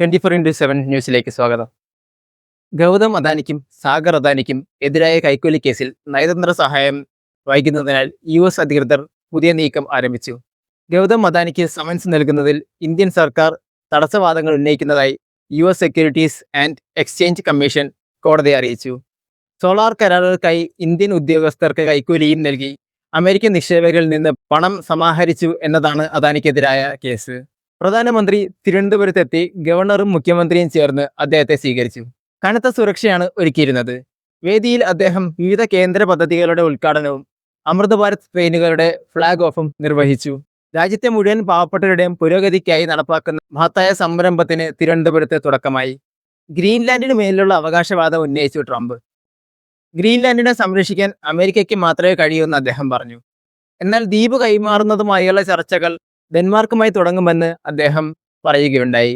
24x7 ന്യൂസിലേക്ക് സ്വാഗതം. ഗൗതം അദാനിക്കും സാഗർ അദാനിക്കും എതിരായ കൈക്കൂലി കേസിൽ നയതന്ത്ര സഹായം വൈകുന്നതിനാൽ US അധികൃതർ പുതിയ നീക്കം ആരംഭിച്ചു. ഗൗതം അദാനിക്ക് സമൻസ് നൽകുന്നതിൽ ഇന്ത്യൻ സർക്കാർ തടസ്സവാദങ്ങൾ ഉന്നയിക്കുന്നതായി US securities and exchange commission കോടതിയെ അറിയിച്ചു. സോളാർ കരാറുകൾക്കായി ഇന്ത്യൻ ഉദ്യോഗസ്ഥർക്ക് കൈക്കൂലിയും നൽകി അമേരിക്കൻ നിക്ഷേപകരിൽ നിന്ന് പണം സമാഹരിച്ചു എന്നതാണ് അദാനിക്കെതിരായ കേസ്. പ്രധാനമന്ത്രി തിരുവനന്തപുരത്തെത്തി ഗവർണറും മുഖ്യമന്ത്രിയും ചേർന്ന് അദ്ദേഹത്തെ സ്വീകരിച്ചു. കനത്ത സുരക്ഷയാണ് ഒരുക്കിയിരുന്നത്. വേദിയിൽ അദ്ദേഹം വിവിധ കേന്ദ്ര പദ്ധതികളുടെ ഉദ്ഘാടനവും അമൃത് ഭാരത് ട്രെയിനുകളുടെ ഫ്ളാഗ് ഓഫും നിർവഹിച്ചു. രാജ്യത്തെ മുഴുവൻ പാവപ്പെട്ടവരുടെയും പുരോഗതിക്കായി നടപ്പാക്കുന്ന മഹത്തായ സംരംഭത്തിന് തിരുവനന്തപുരത്ത് തുടക്കമായി. ഗ്രീൻലാൻഡിന് മേലുള്ള അവകാശവാദം ഉന്നയിച്ചു ട്രംപ്. ഗ്രീൻലാൻഡിനെ സംരക്ഷിക്കാൻ അമേരിക്കയ്ക്ക് മാത്രമേ കഴിയൂ എന്ന് അദ്ദേഹം പറഞ്ഞു. എന്നാൽ ദ്വീപ് കൈമാറുന്നതുമായുള്ള ചർച്ചകൾ ഡെൻമാർക്കുമായി തുടങ്ങുമെന്ന് അദ്ദേഹം പറയുകയുണ്ടായി.